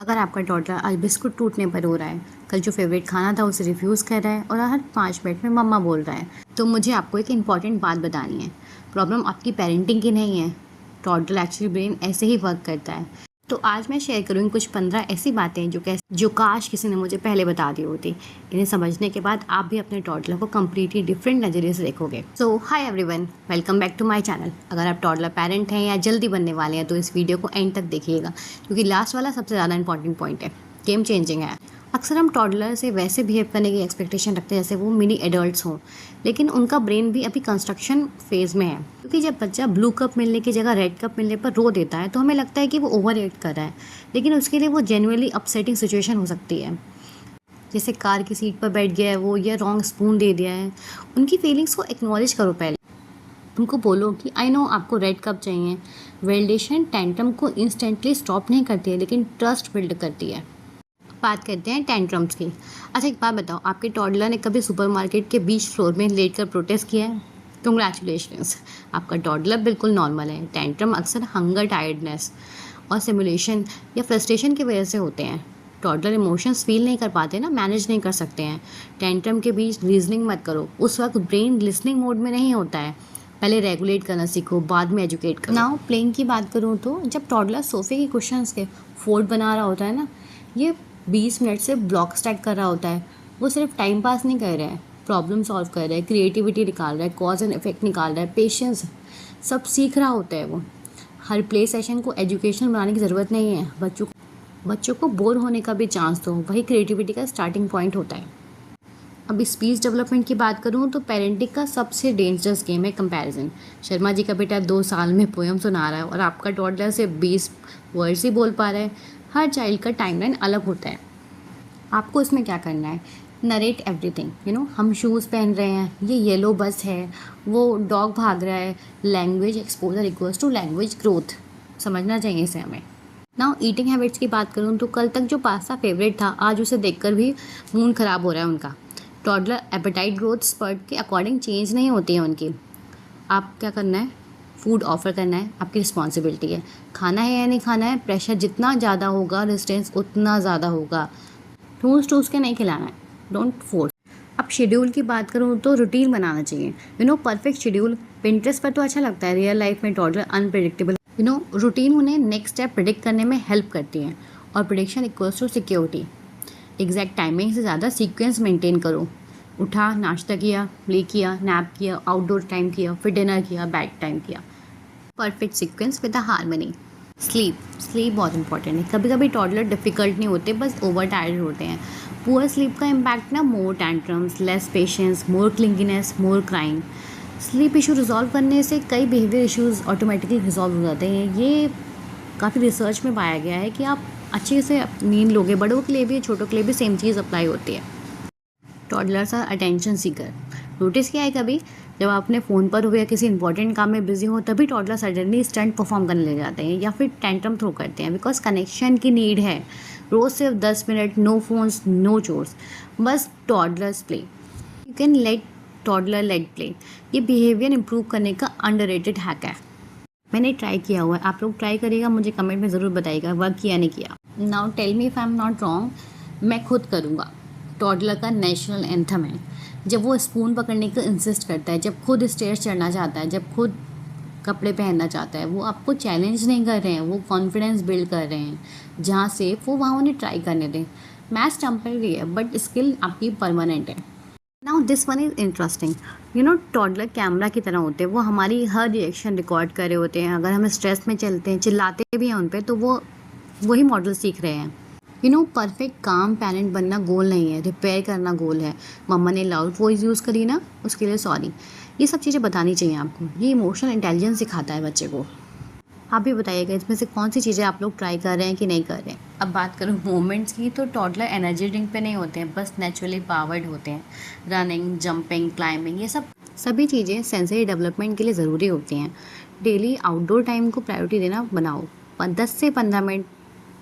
अगर आपका टॉडलर आज बिस्कुट टूटने पर रो रहा है, कल जो फेवरेट खाना था उसे रिफ्यूज़ कर रहा है और हर 5 मिनट में मम्मा बोल रहा है, तो मुझे आपको एक इम्पॉर्टेंट बात बतानी है। प्रॉब्लम आपकी पेरेंटिंग की नहीं है। टॉडलर एक्चुअली ब्रेन ऐसे ही वर्क करता है। तो आज मैं शेयर करूँगी कुछ 15 ऐसी बातें जो काश किसी ने मुझे पहले बता दी होती। इन्हें समझने के बाद आप भी अपने टॉडलर को कम्प्लीटली डिफरेंट नज़रिए से देखोगे। So hi everyone, welcome back to my channel. अगर आप टॉडलर पेरेंट हैं या जल्दी बनने वाले हैं तो इस वीडियो को एंड तक देखिएगा, क्योंकि लास्ट वाला सबसे ज़्यादा इंपॉर्टेंट पॉइंट है, गेम चेंजिंग है। अक्सर हम टॉडलर से वैसे बिहेव करने की एक्सपेक्टेशन रखते हैं जैसे वो मिनी एडल्ट्स हों, लेकिन उनका ब्रेन भी अभी कंस्ट्रक्शन फेज़ में है। क्योंकि जब बच्चा ब्लू कप मिलने की जगह रेड कप मिलने पर रो देता है तो हमें लगता है कि वो ओवर रिएक्ट कर रहा है, लेकिन उसके लिए वो जेन्युइनली अपसेटिंग सिचुएशन हो सकती है। जैसे कार की सीट पर बैठ गया है वो, या रॉन्ग स्पून दे दिया है। उनकी फीलिंग्स को एक्नॉलेज करो पहले। उनको बोलो कि आई नो आपको रेड कप चाहिए। वैलिडेशन टेंट्रम को इंस्टेंटली स्टॉप नहीं करती है, लेकिन ट्रस्ट बिल्ड करती है। बात करते हैं टेंट्रम्स की। अच्छा, एक बात बताओ, आपके टॉडलर ने कभी सुपरमार्केट के बीच फ्लोर में लेटकर प्रोटेस्ट किया है? कंग्रेचुलेशंस, आपका टॉडलर बिल्कुल नॉर्मल है। टेंट्रम अक्सर हंगर, टायर्डनेस और सिमुलेशन या फ्रस्ट्रेशन की वजह से होते हैं। टॉडलर इमोशंस फील नहीं कर पाते ना, मैनेज नहीं कर सकते हैं। टेंट्रम के बीच रीजनिंग मत करो, उस वक्त ब्रेन लिसनिंग मोड में नहीं होता है। पहले रेगुलेट करना सीखो, बाद में एजुकेट करो। नाउ प्लेइंग की बात करूँ तो जब टॉडलर सोफे के कुशन्स के फोर्ट बना रहा होता है ना, ये 20 मिनट से ब्लॉक स्टैक कर रहा होता है। वो सिर्फ टाइम पास नहीं कर रहा है, प्रॉब्लम सॉल्व कर रहा है, क्रिएटिविटी निकाल रहा है, कॉज एंड इफेक्ट निकाल रहा है, पेशेंस सब सीख रहा होता है वो। हर प्ले सेशन को एजुकेशन बनाने की ज़रूरत नहीं है। बच्चों को बोर होने का भी चांस दो, वही क्रिएटिविटी का स्टार्टिंग पॉइंट होता है। अभी स्पीच डेवलपमेंट की बात करूँ तो पेरेंटिंग का सबसे डेंजरस गेम है कंपैरिजन। शर्मा जी का बेटा 2 साल में पोएम सुना रहा है और आपका टॉडलर से 20 वर्ड्स ही बोल पा रहा है। हर चाइल्ड का टाइमलाइन अलग होता है। आपको इसमें क्या करना है? Narrate everything. हम शूज़ पहन रहे हैं, ये येलो बस है, वो डॉग भाग रहा है। Language exposure equals to language growth, समझना चाहिए इसे हमें। नाउ ईटिंग हैबिट्स की बात करूँ तो कल तक जो पास्ता फेवरेट था, आज उसे देखकर भी मूड ख़राब हो रहा है उनका। टॉडलर एपेटाइट ग्रोथ स्पर्ट के अकॉर्डिंग चेंज नहीं होती है उनकी। आप क्या करना है? फूड ऑफ़र करना है, आपकी रिस्पॉन्सिबिलिटी है। खाना है या नहीं खाना है, प्रेशर जितना ज़्यादा होगा रेजिस्टेंस उतना ज़्यादा होगा। ठूस ठूस के नहीं खिलाना है, डोंट फोर्स। अब शेड्यूल की बात करूँ तो रूटीन बनाना चाहिए। परफेक्ट शेड्यूल पिंटरेस्ट पर तो अच्छा लगता है, रियल लाइफ में टॉडलर अनप्रेडिक्टेबल। रूटीन उन्हें नेक्स्ट स्टेप प्रिडिक्ट करने में हेल्प करती है, और prediction equals to security. Exact timing से ज़्यादा सीक्वेंस मेंटेन करो। उठा, नाश्ता किया, प्ले किया, नैप किया, आउटडोर टाइम किया, फिर डिनर किया, बेड टाइम किया। Perfect sequence with a harmony. Sleep बहुत इंपॉर्टेंट है। कभी कभी टॉडलर डिफ़िकल्ट नहीं होते, बस ओवर टायर्ड होते हैं। पुअर स्लीप का इम्पैक्ट ना, मोर टैंट्रम्स, लेस पेशेंस, मोर क्लिंगीनेस, मोर क्राइम। स्लीप इशू रिजॉल्व करने से कई बिहेवियर इश्यूज ऑटोमेटिकली रिजॉल्व हो जाते हैं। ये काफ़ी रिसर्च में पाया गया है कि आप अच्छे से नींद लोगे, बड़ों के लिए भी छोटों के लिए भी सेम चीज़ अप्लाई होती है। Toddlers our attention seeker. Notice किया है कभी, जब आप अपने फ़ोन पर हो या किसी इंपॉर्टेंट काम में बिजी हो, तभी टॉडलर सडनली स्टंट परफॉर्म करने लग जाते हैं या फिर टेंट्रम थ्रो करते हैं, बिकॉज कनेक्शन की नीड है। रोज़ सिर्फ 10 minute, no phones, no chores, बस toddlers play. You can let toddler let play. ये बिहेवियर इंप्रूव करने का अंडररेटेड हैक है। मैंने ट्राई किया हुआ है, आप लोग ट्राई करिएगा, मुझे कमेंट में ज़रूर बताइएगा वर्क किया नहीं किया। Now tell me if I am not wrong, मैं खुद करूँगा। टॉडलर का नेशनल एंथम है। जब वो स्पून पकड़ने को इंसिस्ट करता है, जब खुद स्टेयर्स चढ़ना चाहता है, जब खुद कपड़े पहनना चाहता है, वो आपको चैलेंज नहीं कर रहे हैं, वो कॉन्फिडेंस बिल्ड कर रहे हैं। जहाँ सेफ वो वहाँ उन्हें ट्राई करने दें। मैथ्स टेम्परेरी है, बट स्किल आपकी परमानेंट है। Now this one is interesting. Toddler camera की तरह होते हैं, वो हमारी हर रिएक्शन रिकॉर्ड कर रहे होते हैं। अगर हम स्ट्रेस में चलते हैं, चिल्लाते भी हैं उन पर, तो वो वही मॉडल सीख रहे हैं। परफेक्ट काम पेरेंट बनना गोल नहीं है, रिपेयर करना गोल है। मम्मा ने लाउड वॉइस यूज़ करी ना, उसके लिए सॉरी। ये सब चीज़ें बतानी चाहिए आपको। ये इमोशनल इंटेलिजेंस सिखाता है बच्चे को। आप भी बताइएगा इसमें से कौन सी चीज़ें आप लोग ट्राई कर रहे हैं कि नहीं कर रहे हैं। अब बात करूँ मूवमेंट्स की, तो टॉडलर एनर्जी ड्रिंक पे नहीं होते हैं, बस नेचुरली पावर्ड होते हैं। रनिंग, जंपिंग, क्लाइंबिंग, ये सभी चीज़ें सेंसरी डेवलपमेंट के लिए ज़रूरी होती हैं। डेली आउटडोर टाइम को प्रायोरिटी देना बनाओ। 10 से 15 मिनट,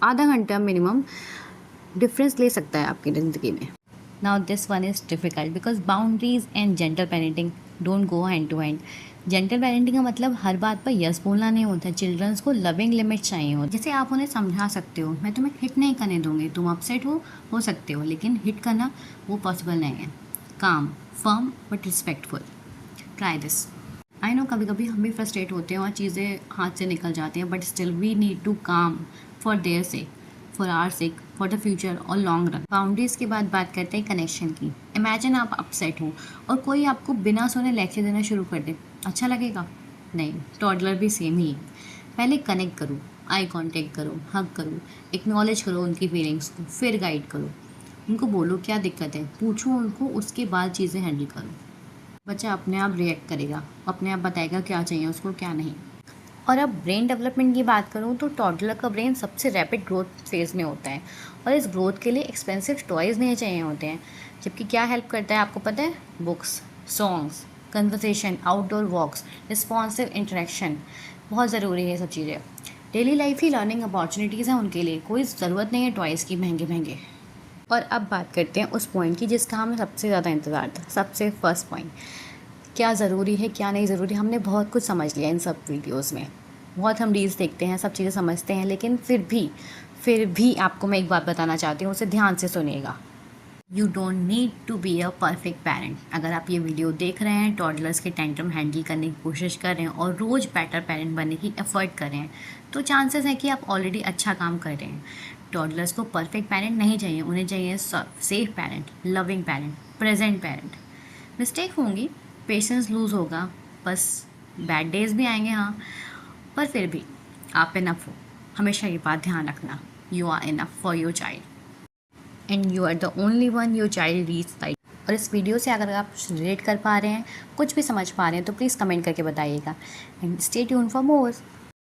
आधा घंटा मिनिमम डिफरेंस ले सकता है आपकी ज़िंदगी में। Now this one is difficult because boundaries and gentle parenting don't go hand to hand. Gentle parenting का मतलब हर बात पर यस बोलना नहीं होता। चिल्ड्रंस को लविंग लिमिट चाहिए होती है। जैसे आप उन्हें समझा सकते हो, मैं तुम्हें हिट नहीं करने दूंगी, तुम अपसेट हो सकते हो, लेकिन हिट करना वो पॉसिबल नहीं है। काम, firm but respectful. Try this. I know कभी कभी हम भी फ्रस्ट्रेट होते हैं और चीज़ें हाथ से निकल जाती हैं, but still we need to काम for their sake, for our sake, for the future और लॉन्ग रन। बाउंड्रीज के बाद बात करते हैं कनेक्शन की। इमेजिन आप अपसेट हो और कोई आपको बिना सुने लेक्चर देना शुरू कर दे, अच्छा लगेगा? नहीं। टॉडलर भी सेम ही है। पहले कनेक्ट करो, आई कांटेक्ट करो, हग करो, एक्नॉलेज करो उनकी फीलिंग्स को, फिर गाइड करो। उनको बोलो क्या दिक्कत है, पूछो उनको, उसके बाद चीज़ें हैंडल करो। बच्चा अपने आप रिएक्ट करेगा, अपने आप बताएगा क्या चाहिए उसको क्या नहीं। और अब ब्रेन डेवलपमेंट की बात करूँ तो टॉडलर का ब्रेन सबसे रैपिड ग्रोथ फेज़ में होता है और इस ग्रोथ के लिए एक्सपेंसिव टॉयज़ नहीं चाहिए होते हैं। जबकि क्या हेल्प करता है आपको पता है? बुक्स, सॉन्ग्स, कन्वर्सेशन, आउटडोर वॉक्स, रिस्पॉन्सिव इंटरेक्शन, बहुत ज़रूरी है ये सब चीज़ें। डेली लाइफ ही लर्निंग अपॉर्चुनिटीज़ हैं उनके लिए, कोई ज़रूरत नहीं है टॉयज़ की महंगे महंगे। और अब बात करते हैं उस पॉइंट की जिसका हमें सबसे ज़्यादा इंतज़ार था, सबसे फर्स्ट पॉइंट, क्या ज़रूरी है क्या नहीं ज़रूरी। हमने बहुत कुछ समझ लिया इन सब वीडियोस में, बहुत हम रील्स देखते हैं, सब चीज़ें समझते हैं, लेकिन फिर भी आपको मैं एक बात बताना चाहती हूँ, उसे ध्यान से सुनिएगा। You don't need to be a perfect parent. अगर आप ये वीडियो देख रहे हैं, टॉडलर्स के टेंट्रम हैंडल करने की कोशिश कर रहे हैं और रोज़ बेटर पेरेंट बनने की एफर्ट कर रहे हैं, तो चांसेस है कि आप ऑलरेडी अच्छा काम कर रहे हैं। टॉडलर्स को परफेक्ट पेरेंट नहीं चाहिए, उन्हें चाहिए safe parent, loving parent, present parent. Mistake होंगी, पेशेंस लूज़ होगा, बस बैड डेज भी आएंगे, हाँ, पर फिर भी आप इनफ हो। हमेशा ये बात ध्यान रखना, you are enough for your child and you are the only one your child reach like. और इस वीडियो से अगर आप रिलेट कर पा रहे हैं, कुछ भी समझ पा रहे हैं, तो प्लीज़ कमेंट करके बताइएगा and stay tune for more.